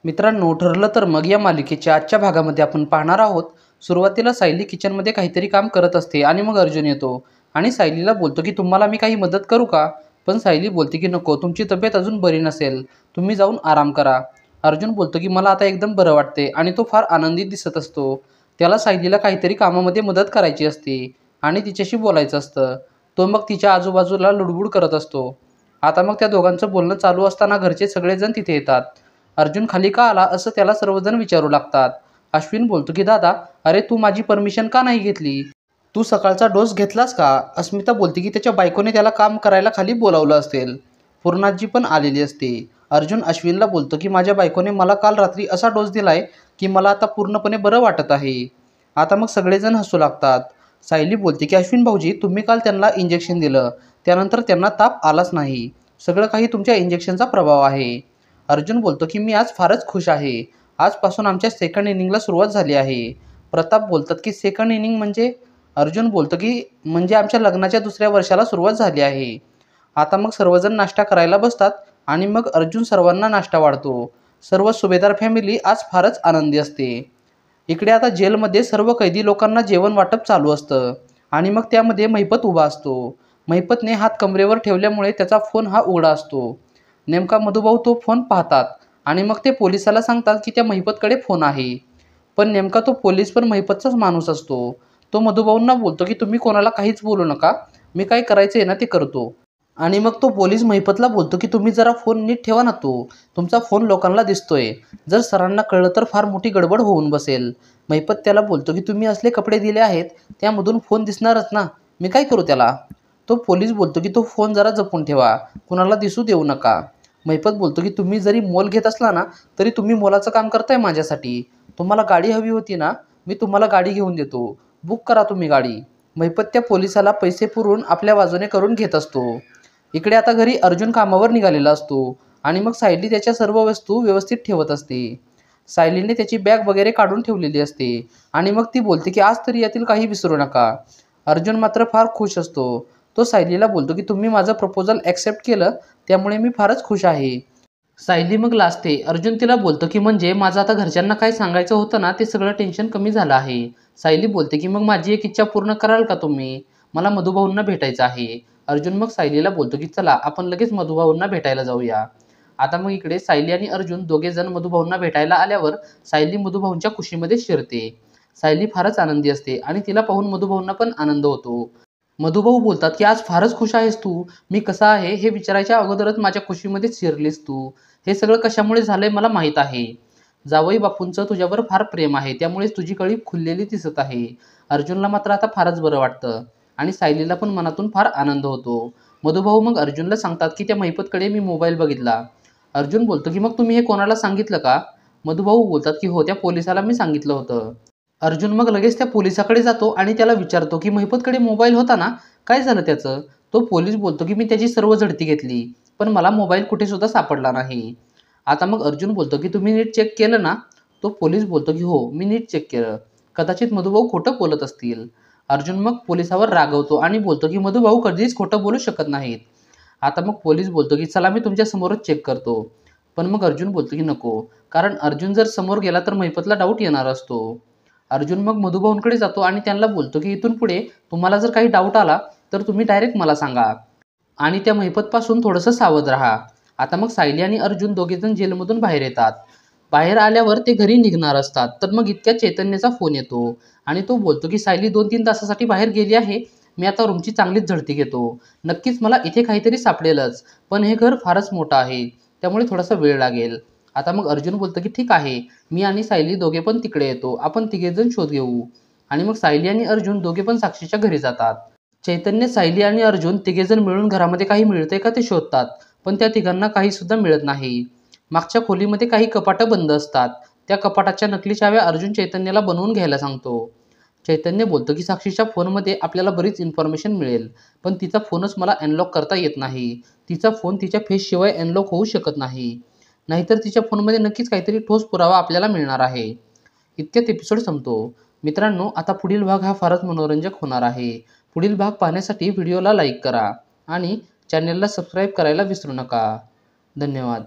मित्रांनो, ठरलं तर मग या मालिकेच्या आजच्या भागामध्ये आपण पाहणार आहोत. सुरुवातीला सायली किचनमध्ये काहीतरी काम करत असते आणि मग अर्जुन येतो आणि सायलीला बोलतो की तुम्हाला मी काही मदत करू का? पण सायली बोलते की नको, तुमची तब्येत अजून बरी नसेल, तुम्ही जाऊन आराम करा. अर्जुन बोलतो की मला आता एकदम बरं वाटते आणि तो फार आनंदित दिसत असतो. त्याला सायलीला काहीतरी कामामध्ये मदत करायची असते आणि तिच्याशी बोलायचं असतं. तो मग तिच्या आजूबाजूला लुडबुड करत असतो. आता मग त्या दोघांचं बोलणं चालू असताना घरचे सगळेजण तिथे येतात. अर्जुन खाली का आला असं त्याला सर्वजण विचारू लागतात. अश्विन बोलतो की दादा, अरे तू माझी परमिशन का नाही घेतली? तू सकाळचा डोस घेतलास का? अस्मिता बोलते की त्याच्या बायकोने त्याला काम करायला खाली बोलावलं असेल. पूर्णाजी पण आलेली असते. अर्जुन अश्विनला बोलतो की माझ्या बायकोने मला काल रात्री असा डोस दिलाय की मला आता पूर्णपणे बरं वाटत आहे. आता मग सगळेजण हसू लागतात. सायली बोलते की अश्विन भाऊजी, तुम्ही काल त्यांना इंजेक्शन दिलं, त्यानंतर त्यांना ताप आलाच नाही. सगळं काही तुमच्या इंजेक्शनचा प्रभाव आहे. अर्जुन बोलतो की मी आज फारच खुश आहे. आजपासून आमच्या सेकंड इनिंगला सुरुवात झाली आहे. प्रताप बोलतात की सेकंड इनिंग म्हणजे? अर्जुन बोलतो की म्हणजे आमच्या लग्नाच्या दुसऱ्या वर्षाला सुरुवात झाली आहे. आता मग सर्वजण नाश्ता करायला बसतात आणि मग अर्जुन सर्वांना नाश्ता वाढतो. सर्व सुभेदार फॅमिली आज फारच आनंदी असते. इकडे आता जेलमध्ये सर्व कैदी लोकांना जेवण वाटप चालू असतं आणि मग त्यामध्ये महिपत उभा असतो. महिपतने हात कमरेवर ठेवल्यामुळे त्याचा फोन हा उघडा असतो. नेमका मधुभाऊ तो फोन पाहतात आणि मग ते पोलिसाला सांगतात की त्या महिपतकडे फोन आहे. पण नेमका तो पोलीस पण महिपतचाच माणूस असतो. तो मधुभाऊंना बोलतो की तुम्ही कोणाला काहीच बोलू नका, मी काय करायचं आहे ना ते करतो. आणि मग तो पोलीस महिपतला बोलतो की तुम्ही जरा फोन नीट ठेवा ना, तुमचा फोन लोकांना दिसतोय, जर सरांना कळलं तर फार मोठी गडबड होऊन बसेल. महिपत त्याला बोलतो की तुम्ही असले कपडे दिले आहेत त्यामधून फोन दिसणारच ना, मी काय करू त्याला? तो पोलीस बोलतो की तो फोन जरा जपून ठेवा, कुणाला दिसू देऊ नका. महिपत बोलतो की तुम्ही जरी मोल घेत असला ना तरी तुम्ही मोलाचं काम करताय माझ्यासाठी. तुम्हाला गाडी हवी होती ना, मी तुम्हाला गाडी घेऊन देतो, बुक करा तुम्ही गाडी. महिपत त्या पोलिसाला पैसे पुरवून आपल्या बाजूने करून घेत असतो. इकडे आता घरी अर्जुन कामावर निघालेला असतो आणि मग सायली त्याच्या सर्व वस्तू व्यवस्थित ठेवत असते. सायलीने त्याची बॅग वगैरे काढून ठेवलेली असते आणि मग ती बोलते की आज तरी यातील काही विसरू नका. अर्जुन मात्र फार खुश असतो. तो सायलीला बोलतो की तुम्ही माझं प्रपोजल ॲक्सेप्ट केलं त्यामुळे मी फारच खुश आहे. सायली मग लाजते. अर्जुन तिला बोलतो की म्हणजे माझं आता घरच्यांना काय सांगायचं होतं ना ते सगळं टेन्शन कमी झालं आहे. सायली बोलते की मग माझी एक इच्छा पूर्ण कराल का तुम्ही? मला मधुभाऊंना भेटायचं आहे. अर्जुन मग सायलीला बोलतो की चला आपण लगेच मधुभाऊंना भेटायला जाऊया. आता मग इकडे सायली आणि अर्जुन दोघे जण मधुभाऊंना भेटायला आल्यावर सायली मधुभाऊंच्या खुशीमध्ये शिरते. सायली फारच आनंदी असते आणि तिला पाहून मधुभाऊंना पण आनंद होतो. मधुभाऊ बोलतात की आज फारच खुश आहेस तू, मी कसा आहे हे विचारायच्या अगोदरच माझ्या खुशीमध्ये शिरलीस तू. हे सगळं कशामुळे झालंय मला माहीत आहे. जावई बापूंचं तुझ्यावर फार प्रेम आहे त्यामुळेच तुझी कळी खुललेली दिसत आहे. अर्जुनला मात्र आता फारच बरं वाटतं आणि सायलीला पण मनातून फार आनंद होतो. मधुभाऊ मग अर्जुनला सांगतात की त्या महिपतकडे मी मोबाईल बघितला. अर्जुन बोलतो की मग तुम्ही हे कोणाला सांगितलं का? मधुभाऊ बोलतात की हो, त्या पोलिसाला मी सांगितलं होतं. अर्जुन मग लगेच त्या पोलिसाकडे जातो आणि त्याला विचारतो की महिपतकडे मोबाईल होता ना, काय झालं त्याचं? तो पोलीस बोलतो की मी त्याची सर्व झडती घेतली पण मला मोबाईल कुठे सुद्धा सापडला नाही. आता मग अर्जुन बोलतो की तुम्ही नीट चेक केलं ना? तो पोलीस बोलतो की हो, मी नीट चेक केलं, कदाचित मधुभाऊ खोटं बोलत असतील. अर्जुन मग पोलिसावर रागवतो आणि बोलतो की मधुभाऊ कधीच खोटं बोलू शकत नाहीत. आता मग पोलीस बोलतो की चला मी तुमच्या समोरच चेक करतो. पण मग अर्जुन बोलतो की नको, कारण अर्जुन जर समोर गेला तर महिपतला डाऊट येणार असतो. अर्जुन मग मधुभाऊंकडे जातो आणि त्यांना बोलतो की इथून पुढे तुम्हाला जर काही डाऊट आला तर तुम्ही डायरेक्ट मला सांगा आणि त्या महिपतपासून थोडंसं सावध राहा. आता मग सायली आणि अर्जुन दोघेजण जेलमधून बाहेर येतात. बाहेर आल्यावर ते घरी निघणार असतात तर मग इतक्या चैतन्याचा फोन येतो आणि तो बोलतो की सायली 2-3 तासासाठी बाहेर गेली आहे, मी आता रूमची चांगलीच झडती घेतो. नक्कीच मला इथे काहीतरी सापडेलच, पण हे घर फारच मोठं आहे त्यामुळे थोडासा वेळ लागेल. आता मग अर्जुन बोलतो की ठीक आहे, मी आणि सायली दोघे पण तिकडे येतो, आपण तिघेजण शोध घेऊ. आणि मग सायली आणि अर्जुन दोघे पण साक्षीच्या घरी जातात. चैतन्य, सायली आणि अर्जुन तिघेजण मिळून घरामध्ये काही मिळतंय का ते शोधतात पण त्या तिघांना काही सुद्धा मिळत नाही. मागच्या खोलीमध्ये काही कपाटं बंद असतात. त्या कपाटाच्या नकली चाव्या अर्जुन चैतन्याला बनवून घ्यायला सांगतो. चैतन्य बोलतो की साक्षीच्या फोनमध्ये आपल्याला बरीच इन्फॉर्मेशन मिळेल पण तिचा फोनच मला अनलॉक करता येत नाही. तिचा फोन तिच्या फेसशिवाय अनलॉक होऊ शकत नाही, नाहीतर तिच्या फोनमध्ये नक्कीच काहीतरी ठोस पुरावा आपल्याला मिळणार आहे. इतक्यात एपिसोड संपतो. मित्रांनो, आता पुढील भाग हा फारच मनोरंजक होणार आहे. पुढील भाग पाहण्यासाठी व्हिडिओला लाईक करा आणि चॅनेलला सबस्क्राईब करायला विसरू नका. धन्यवाद.